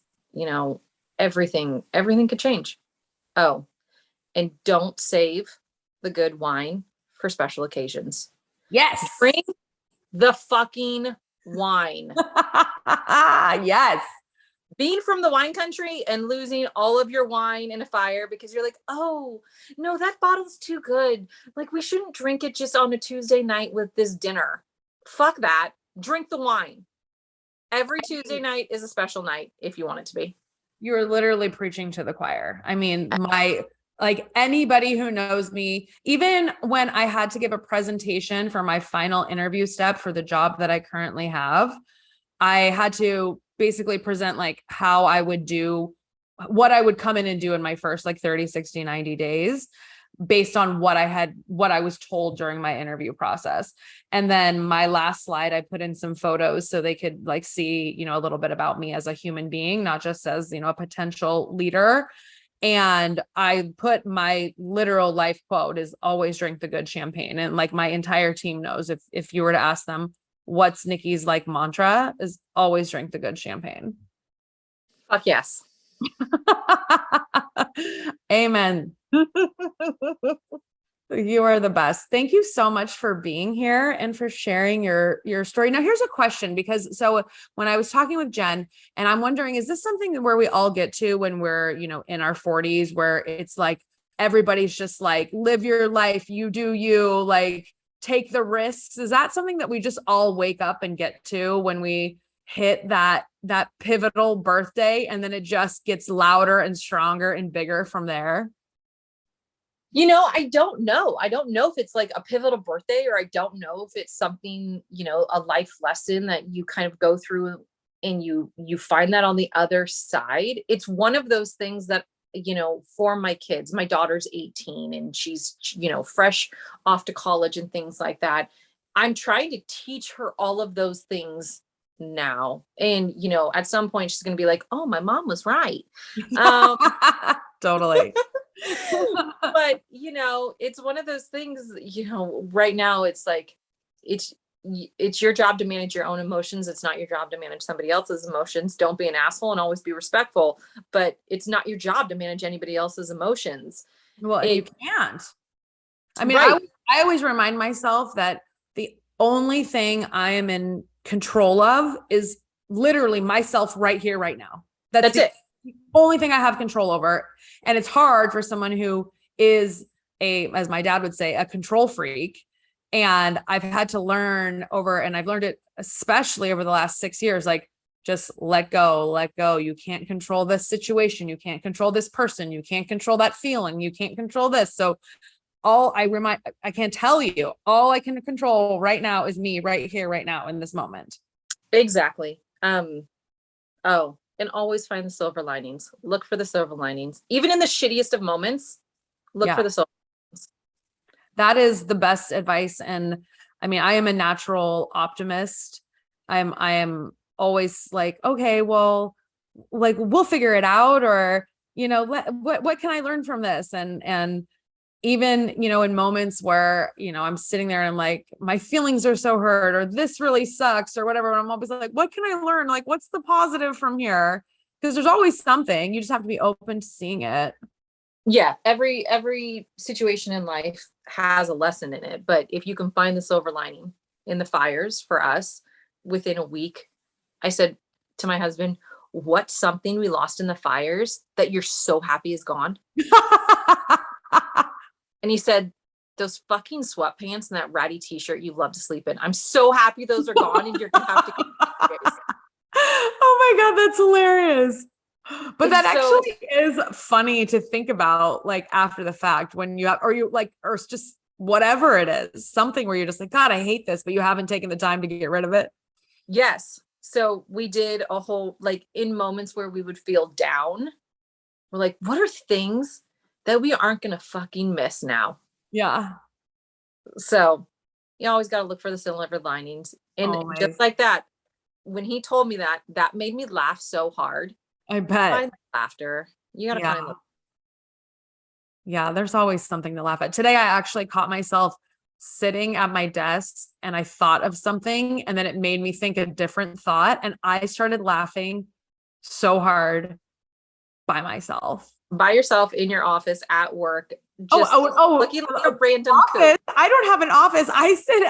everything could change. Oh, and don't save the good wine for special occasions. Yes. Drink the fucking wine. Yes. Being from the wine country and losing all of your wine in a fire because you're like, oh, no, that bottle's too good. Like, we shouldn't drink it just on a Tuesday night with this dinner. Fuck that. Drink the wine. Every Tuesday night is a special night if you want it to be. You're literally preaching to the choir. I mean, like, anybody who knows me, even when I had to give a presentation for my final interview step for the job that I currently have, I had to basically present like how I would do, what I would come in and do in my first like 30, 60, 90 days based on what I was told during my interview process. And then my last slide, I put in some photos so they could like see, a little bit about me as a human being, not just as, a potential leader. And I put my literal life quote is always drink the good champagne. And like my entire team knows, if you were to ask them, what's Nikki's like mantra, is always drink the good champagne. Fuck yes. Amen. You are the best. Thank you so much for being here and for sharing your story. Now, here's a question, because so when I was talking with Jen, and I'm wondering, is this something where we all get to when we're, in our 40s, where it's like, everybody's just like, live your life, you do you, like, take the risks. Is that something that we just all wake up and get to when we hit that pivotal birthday, and then it just gets louder and stronger and bigger from there? I don't know. I don't know if it's like a pivotal birthday, or I don't know if it's something, a life lesson that you kind of go through and you find that on the other side. It's one of those things that, for my kids, my daughter's 18 and she's, fresh off to college and things like that. I'm trying to teach her all of those things now. And, at some point she's going to be like, oh, my mom was right. Totally. But, it's one of those things, right now it's like, it's your job to manage your own emotions. It's not your job to manage somebody else's emotions. Don't be an asshole and always be respectful, but it's not your job to manage anybody else's emotions. Well, you can't. I mean, right. I always remind myself that the only thing I am in control of is literally myself right here, right now. That's it. The only thing I have control over. And it's hard for someone who is as my dad would say, a control freak. And I've had to learn and I've learned it especially over the last 6 years, like, just let go. You can't control this situation. You can't control this person. You can't control that feeling. You can't control this. So I can't tell you, all I can control right now is me right here, right now in this moment. Exactly. And always find the silver linings. Look for the silver linings. Even in the shittiest of moments, look for the silver linings. That is the best advice. And I mean, I am a natural optimist. I am always like, okay, well, like, we'll figure it out, or, what can I learn from this? And even, in moments where, I'm sitting there and I'm like, my feelings are so hurt, or this really sucks, or whatever. And I'm always like, what can I learn? Like, what's the positive from here? Because there's always something. You just have to be open to seeing it. Yeah. Every situation in life has a lesson in it. But if you can find the silver lining in the fires, for us, within a week, I said to my husband, what's something we lost in the fires that you're so happy is gone? And he said, those fucking sweatpants and that ratty t-shirt you love to sleep in. I'm so happy those are gone and you're gonna have to get Oh my God, that's hilarious. But And that so- actually is funny to think about, like after the fact, when you have, or you like, or it's just whatever it is, something where you're just like, God, I hate this, but you haven't taken the time to get rid of it. Yes. So we did a whole, like, in moments where we would feel down, we're like, what are things that we aren't gonna fucking miss now? Yeah. So you always got to look for the silver linings. And Always. just like that, when he told me that, that made me laugh so hard. I bet. Find laughter. You got to Yeah. find the Yeah, there's always something to laugh at. Today, I actually caught myself sitting at my desk and I thought of something, and then it made me think a different thought. And I started laughing so hard by myself. by yourself in your office at work. Just looking like a random office. I don't have an office. I sit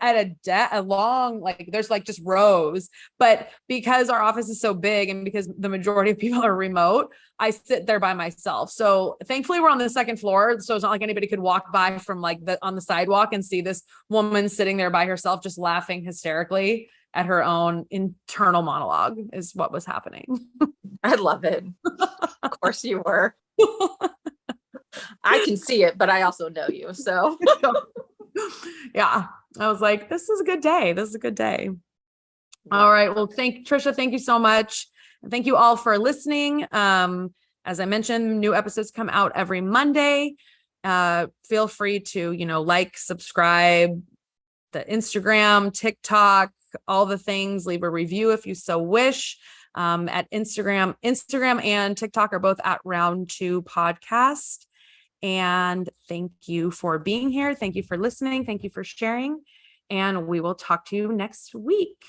at a long, like there's like just rows, but because our office is so big and because the majority of people are remote, I sit there by myself. So thankfully we're on the second floor. So it's not like anybody could walk by from like on the sidewalk and see this woman sitting there by herself, just laughing hysterically at her own internal monologue is what was happening. I love it. Of course you were. I can see it, but I also know you. So yeah, I was like, this is a good day. This is a good day. All right. Well, Trisha, thank you so much. And thank you all for listening. As I mentioned, new episodes come out every Monday. Feel free to, like, subscribe, the Instagram, TikTok, all the things, leave a review if you so wish. At Instagram and TikTok are both at Round 2 Podcast. And thank you for being here. Thank you for listening. Thank you for sharing. And we will talk to you next week.